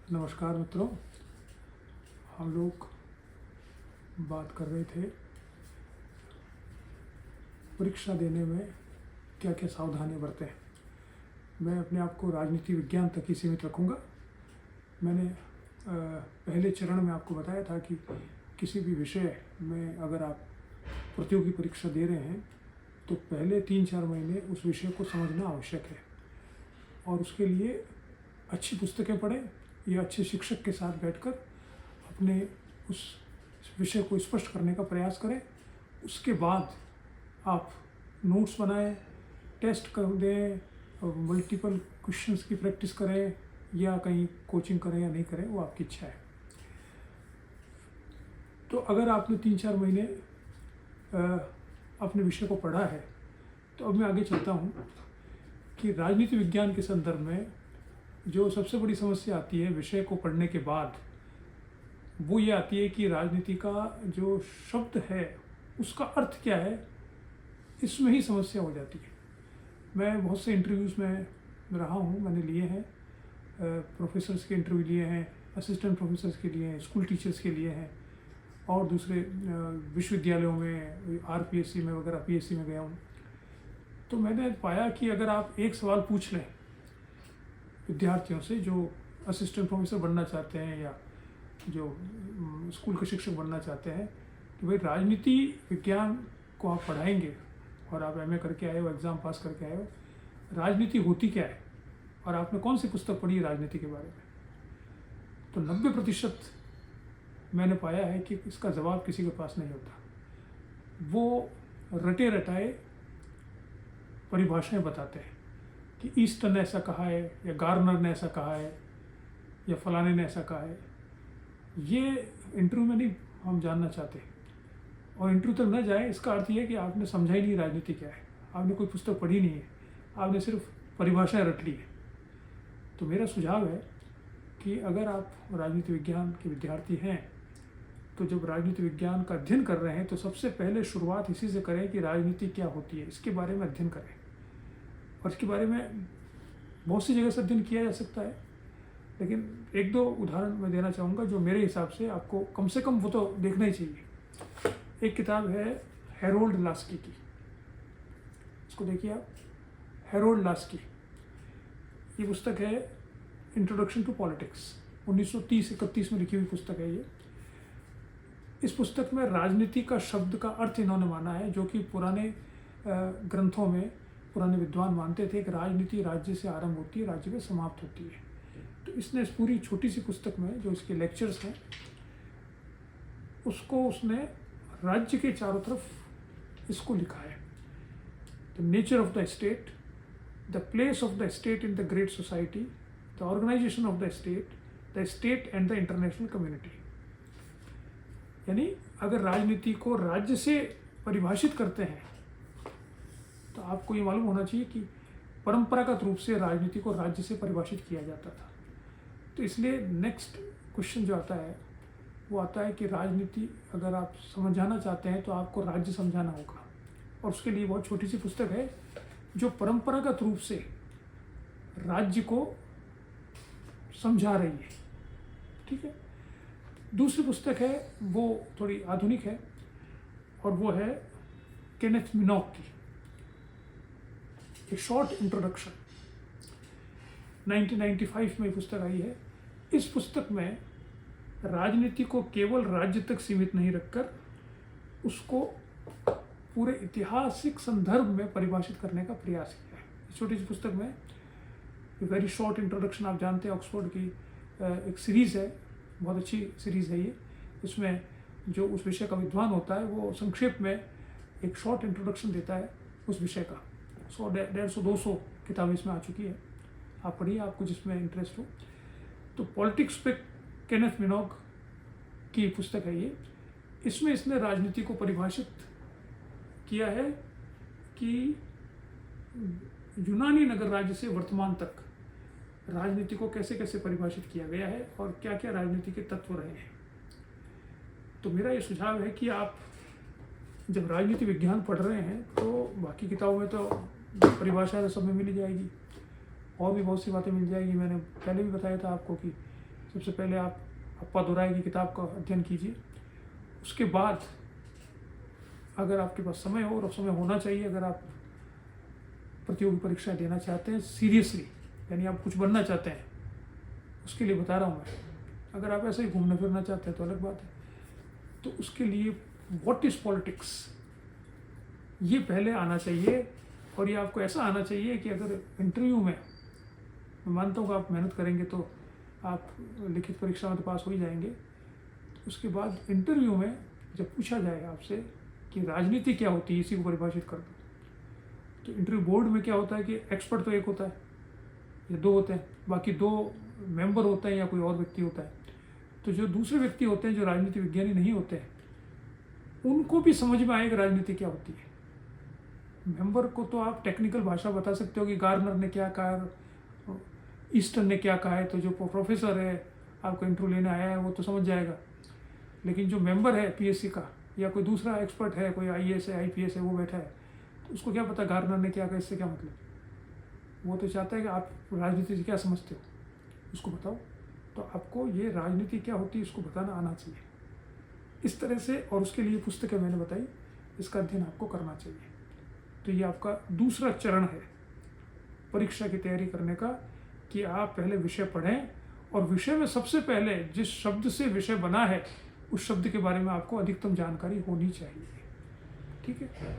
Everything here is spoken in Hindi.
नमस्कार मित्रों। हम लोग बात कर रहे थे परीक्षा देने में क्या क्या सावधानियां बरतें। मैं अपने आप को राजनीति विज्ञान तक ही सीमित रखूँगा। मैंने पहले चरण में आपको बताया था कि किसी भी विषय में अगर आप प्रतियोगी परीक्षा दे रहे हैं तो पहले 3-4 महीने उस विषय को समझना आवश्यक है और उसके लिए अच्छी पुस्तकें पढ़ें या अच्छे शिक्षक के साथ बैठकर अपने उस विषय को स्पष्ट करने का प्रयास करें। उसके बाद आप नोट्स बनाएं, टेस्ट कर दें, मल्टीपल क्वेश्चंस की प्रैक्टिस करें या कहीं कोचिंग करें या नहीं करें, वो आपकी इच्छा है। तो अगर आपने 3-4 महीने अपने विषय को पढ़ा है तो अब मैं आगे चलता हूँ कि राजनीति विज्ञान के संदर्भ में जो सबसे बड़ी समस्या आती है विषय को पढ़ने के बाद, वो ये आती है कि राजनीति का जो शब्द है उसका अर्थ क्या है, इसमें ही समस्या हो जाती है। मैं बहुत से इंटरव्यूज़ में रहा हूँ, मैंने लिए हैं, प्रोफेसर्स के इंटरव्यू लिए हैं, असिस्टेंट प्रोफेसर्स के लिए हैं, स्कूल टीचर्स के लिए हैं और दूसरे विश्वविद्यालयों में, आरपीएससी में वगैरह, पीएससी में गया हूँ। तो मैंने पाया कि अगर आप एक सवाल पूछ लें विद्यार्थियों से जो असिस्टेंट प्रोफेसर बनना चाहते हैं या जो स्कूल के शिक्षक बनना चाहते हैं कि भाई राजनीति विज्ञान को आप पढ़ाएंगे और आप एमए करके आए हो, एग्ज़ाम पास करके आए हो, राजनीति होती क्या है और आपने कौन सी पुस्तक पढ़ी है राजनीति के बारे में, तो 90% मैंने पाया है कि इसका जवाब किसी के पास नहीं होता। वो रटे रटाए परिभाषाएं बताते हैं कि ईस्टन ने ऐसा कहा है या गार्नर ने ऐसा कहा है या फलाने ने ऐसा कहा है। ये इंटरव्यू में नहीं हम जानना चाहते और इंटरव्यू तक न जाए, इसका अर्थ ये है कि आपने समझा ही नहीं राजनीति क्या है, आपने कोई पुस्तक पढ़ी नहीं है, आपने सिर्फ परिभाषाएं रट ली है। तो मेरा सुझाव है कि अगर आप राजनीति विज्ञान के विद्यार्थी हैं तो जब राजनीति विज्ञान का अध्ययन कर रहे हैं तो सबसे पहले शुरुआत इसी से करें कि राजनीति क्या होती है, इसके बारे में अध्ययन करें। और इसके बारे में बहुत सी जगह से अध्ययन किया जा सकता है, लेकिन 1-2 उदाहरण मैं देना चाहूँगा जो मेरे हिसाब से आपको कम से कम वो तो देखना ही चाहिए। एक किताब है हैरोल्ड लास्की की, इसको देखिए आप, हैरोल्ड लास्की। ये पुस्तक है इंट्रोडक्शन टू पॉलिटिक्स, 1930-31 में लिखी हुई पुस्तक है ये। इस पुस्तक में राजनीति का शब्द का अर्थ इन्होंने माना है, जो कि पुराने ग्रंथों में पुराने विद्वान मानते थे कि राजनीति राज्य से आरंभ होती है, राज्य में समाप्त होती है। तो इसने इस पूरी छोटी सी पुस्तक में जो इसके लेक्चर्स हैं उसको उसने राज्य के चारों तरफ इसको लिखा है। The nature of the state, the place of the state in the great society, the organisation of the state and the international community. यानी अगर राजनीति को राज्य से परिभाषित करते हैं तो आपको ये मालूम होना चाहिए कि परंपरागत रूप से राजनीति को राज्य से परिभाषित किया जाता था। तो इसलिए नेक्स्ट क्वेश्चन जो आता है वो आता है कि राजनीति अगर आप समझाना चाहते हैं तो आपको राज्य समझाना होगा, और उसके लिए बहुत छोटी सी पुस्तक है जो परंपरागत रूप से राज्य को समझा रही है। ठीक है। दूसरी पुस्तक है वो थोड़ी आधुनिक है और वो है केनेथ मिनॉक की ए शॉर्ट इंट्रोडक्शन, 1995 में पुस्तक आई है। इस पुस्तक में राजनीति को केवल राज्य तक सीमित नहीं रखकर उसको पूरे ऐतिहासिक संदर्भ में परिभाषित करने का प्रयास किया है। इस छोटी सी पुस्तक में वेरी शॉर्ट इंट्रोडक्शन, आप जानते हैं ऑक्सफोर्ड की एक सीरीज़ है, बहुत अच्छी सीरीज़ है ये। इसमें जो उस विषय का विद्वान होता है वो संक्षेप में एक शॉर्ट इंट्रोडक्शन देता है उस विषय का। 100-150-200 किताबें इसमें आ चुकी है, आप पढ़िए, आपको जिसमें इंटरेस्ट हो। तो पॉलिटिक्स पे केनेथ मिनॉक की पुस्तक है ये। इसमें इसने राजनीति को परिभाषित किया है कि यूनानी नगर राज्य से वर्तमान तक राजनीति को कैसे कैसे परिभाषित किया गया है और क्या क्या राजनीति के तत्व रहे हैं। तो मेरा ये सुझाव है कि आप जब राजनीति विज्ञान पढ़ रहे हैं तो बाकी किताबों में तो परिभाषा तो सब में मिल जाएगी और भी बहुत सी बातें मिल जाएगी। मैंने पहले भी बताया था आपको कि सबसे पहले आप अप्पा दुराई की किताब का अध्ययन कीजिए। उसके बाद अगर आपके पास समय हो, और समय होना चाहिए, अगर आप प्रतियोगी परीक्षाएं देना चाहते हैं सीरियसली, यानी आप कुछ बनना चाहते हैं, उसके लिए बता रहा हूँ मैं। अगर आप ऐसे ही घूमना फिरना चाहते हैं तो अलग बात है। तो उसके लिए व्हाट इज़ पॉलिटिक्स, ये पहले आना चाहिए। और ये आपको ऐसा आना चाहिए कि अगर इंटरव्यू में, मैं मानता हूँ कि आप मेहनत करेंगे तो आप लिखित परीक्षा में तो पास हो ही जाएंगे। उसके बाद इंटरव्यू में जब पूछा जाए आपसे कि राजनीति क्या होती है, इसी को परिभाषित कर दो। तो इंटरव्यू बोर्ड में क्या होता है कि एक्सपर्ट तो एक होता है या दो होते हैं, बाकी दो मेंबर होते हैं या कोई और व्यक्ति होता है। तो जो दूसरे व्यक्ति होते हैं जो राजनीति विज्ञानी नहीं होते हैं, उनको भी समझ में आएगा राजनीति क्या होती है। मेंबर को तो आप टेक्निकल भाषा बता सकते हो कि गार्नर ने क्या कहा, ईस्टन ने क्या कहा है, तो जो प्रोफेसर है आपको इंटरव्यू लेने आया है वो तो समझ जाएगा। लेकिन जो मेंबर है पीएससी का, या कोई दूसरा एक्सपर्ट है, कोई आईएएस है, आईपीएस है, वो बैठा है, तो उसको क्या पता गार्नर ने क्या कहा, इससे क्या मतलब। वो तो चाहता है कि आप राजनीति से क्या समझते हो, उसको बताओ। तो आपको ये राजनीति क्या होती है इसको बताना आना चाहिए इस तरह से। और उसके लिए पुस्तकें मैंने बताई, इसका अध्ययन आपको करना चाहिए। तो ये आपका दूसरा चरण है परीक्षा की तैयारी करने का, कि आप पहले विषय पढ़ें, और विषय में सबसे पहले जिस शब्द से विषय बना है उस शब्द के बारे में आपको अधिकतम जानकारी होनी चाहिए। ठीक है।